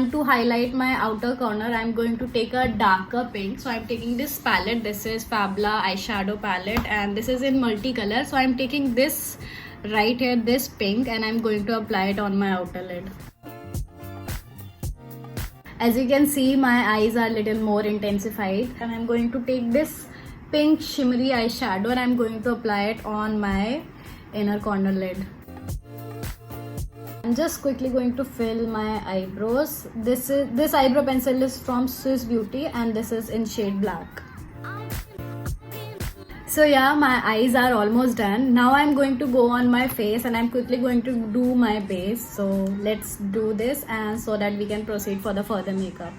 And to highlight my outer corner, I'm going to take a darker pink. So I'm taking this palette. This is Fabla eyeshadow palette, and this is in multicolor. So I'm taking this right here, this pink, and I'm going to apply it on my outer lid. As you can see, my eyes are a little more intensified, and I'm going to take this pink shimmery eyeshadow and I'm going to apply it on my inner corner lid. I'm just quickly going to fill my eyebrows. This eyebrow pencil is from Huda Beauty and this is in shade black. So yeah, my eyes are almost done. Now I'm going to go on my face and I'm quickly going to do my base. So let's do this, and so that we can proceed for the further makeup.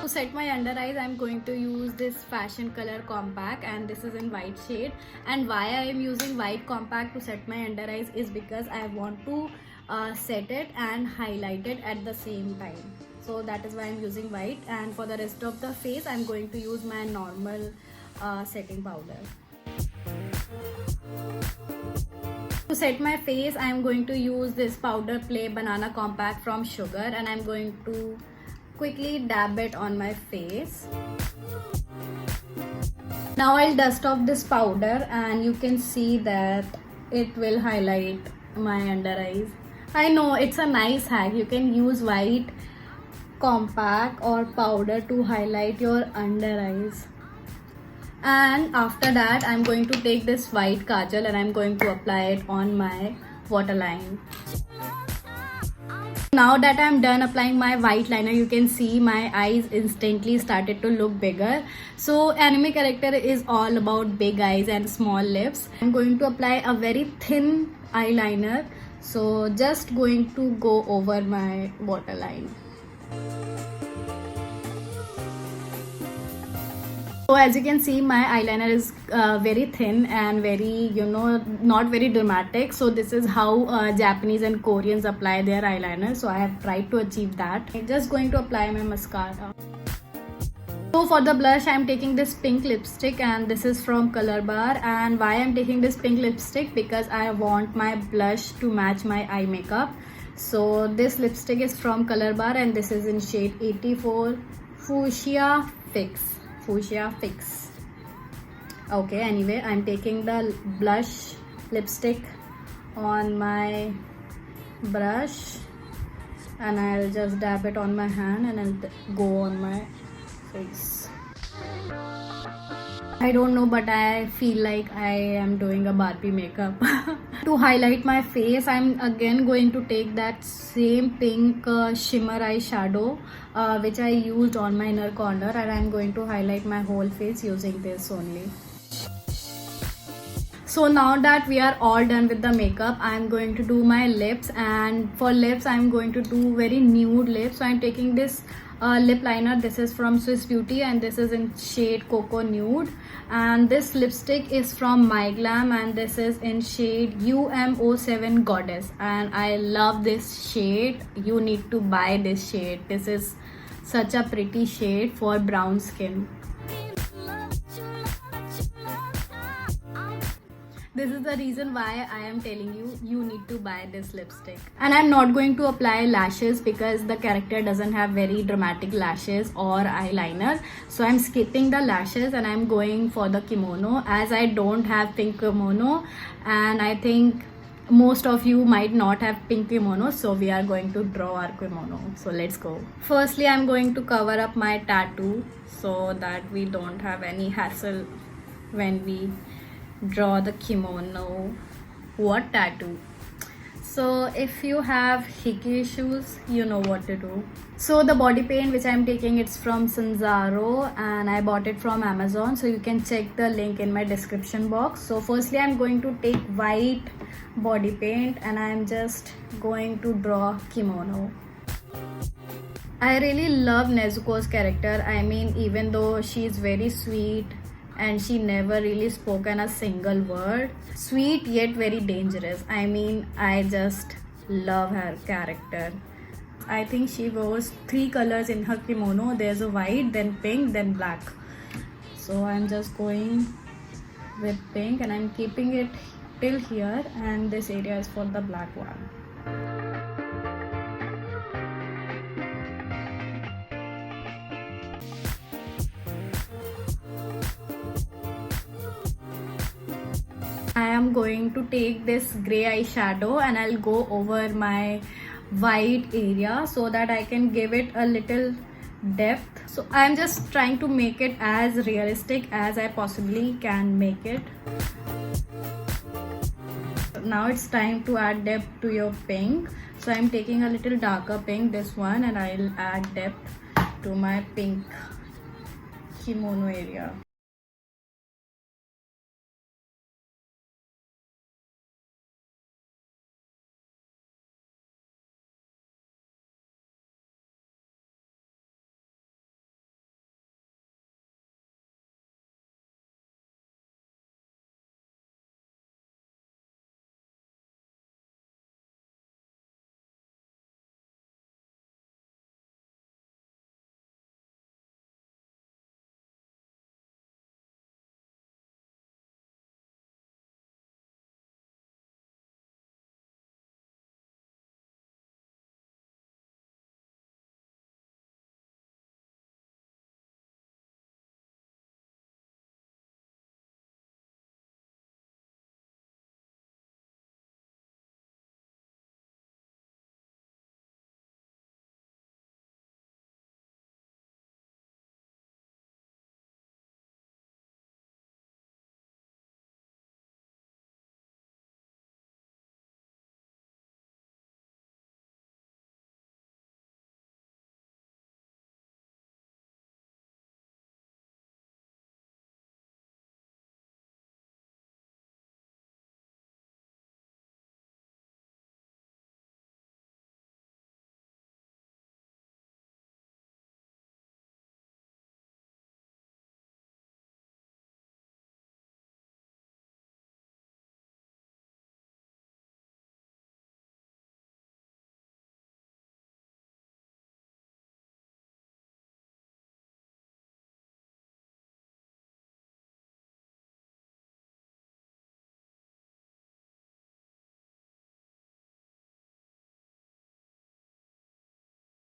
To set my under eyes, I'm going to use this Fashion Color Compact, and this is in white shade. And why I am using white compact to set my under eyes is because I want to set it and highlight it at the same time. So that is why I'm using white, and for the rest of the face I'm going to use my normal setting powder. To set my face, I'm going to use this Powder Play Banana Compact from Sugar, and I'm going to quickly dab it on my face. Now I'll dust off this powder, and you can see that it will highlight my under eyes. I know it's a nice hack. You can use white compact or powder to highlight your under eyes. And after that, I'm going to take this white kajal and I'm going to apply it on my waterline. Now that I'm done applying my white liner, you can see my eyes instantly started to look bigger. So anime character is all about big eyes and small lips. I'm going to apply a very thin eyeliner. So just going to go over my waterline. So as you can see, my eyeliner is very thin and very, not very dramatic. So this is how Japanese and Koreans apply their eyeliner. So I have tried to achieve that. I'm just going to apply my mascara. So for the blush, I'm taking this pink lipstick, and this is from Color Bar. And why I'm taking this pink lipstick? Because I want my blush to match my eye makeup. So this lipstick is from Color Bar, and this is in shade 84 Fuchsia Fix. Okay, anyway, I'm taking the blush lipstick on my brush, and I'll just dab it on my hand and I'll go on my face. I don't know, but I feel like I am doing a Barbie makeup. To highlight my face, I'm again going to take that same pink shimmer eyeshadow which I used on my inner corner, and I'm going to highlight my whole face using this only. So now that we are all done with the makeup, I'm going to do my lips, and for lips I'm going to do very nude lips. So I'm taking this lip liner. This is from Huda Beauty and this is in shade Cocoa Nude, and this lipstick is from My Glam and this is in shade UM07 Goddess, and I love this shade. You need to buy this shade. This is such a pretty shade for brown skin. This is the reason why I am telling you need to buy this lipstick. And I'm not going to apply lashes because the character doesn't have very dramatic lashes or eyeliner. So I'm skipping the lashes and I'm going for the kimono, as I don't have pink kimono, and I think most of you might not have pink kimono, so we are going to draw our kimono. So let's go. Firstly, I'm going to cover up my tattoo so that we don't have any hassle when we draw the kimono. What tattoo? So if you have hickey issues, you know what to do. So the body paint which I'm taking, it's from Sanzaro and I bought it from Amazon, so you can check the link in my description box. So firstly, I'm going to take white body paint and I'm just going to draw kimono. I really love Nezuko's character. I mean, even though she's very sweet and she never really spoken a single word, sweet yet very dangerous. I mean, I just love her character. I think she wears 3 colors in her kimono. There's a white, then pink, then black. So I'm just going with pink and I'm keeping it till here, and this area is for the black one. am going to take this gray eyeshadow and I'll go over my white area so that I can give it a little depth. So I'm just trying to make it as realistic as I possibly can make it. Now it's time to add depth to your pink. So I'm taking a little darker pink, this one, and I'll add depth to my pink kimono area.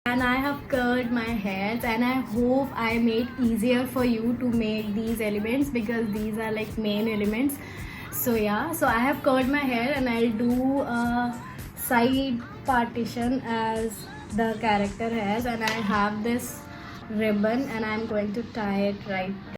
And I have curled my hairs, and I hope I made easier for you to make these elements because these are like main elements. So yeah, so I have curled my hair and I'll do a side partition as the character has, and I have this ribbon and I'm going to tie it right there.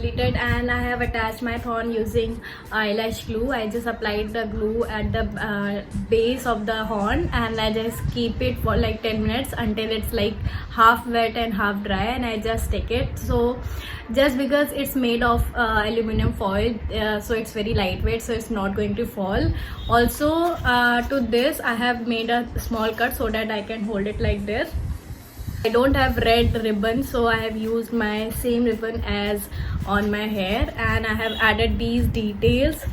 Completed, and I have attached my thorn using eyelash glue. I just applied the glue at the base of the horn, and I just keep it for like 10 minutes until it's like half wet and half dry, and I just stick it. So just because it's made of aluminum foil, so it's very lightweight, so it's not going to fall. Also to this I have made a small cut so that I can hold it like this. I don't have red ribbon, so I have used my same ribbon as on my hair, and I have added these details,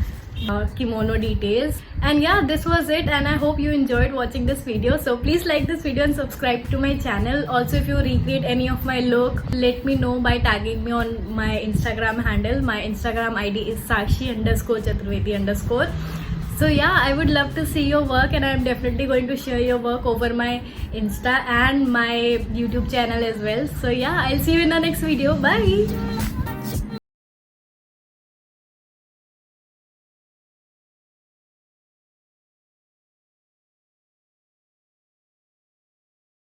kimono details. And yeah, this was it, and I hope you enjoyed watching this video. So please like this video and subscribe to my channel. Also, if you recreate any of my look, let me know by tagging me on my Instagram handle. My Instagram ID is sakshi_chaturvedi_. So yeah, I would love to see your work, and I'm definitely going to share your work over my Insta and my YouTube channel as well. So yeah, I'll see you in the next video. Bye.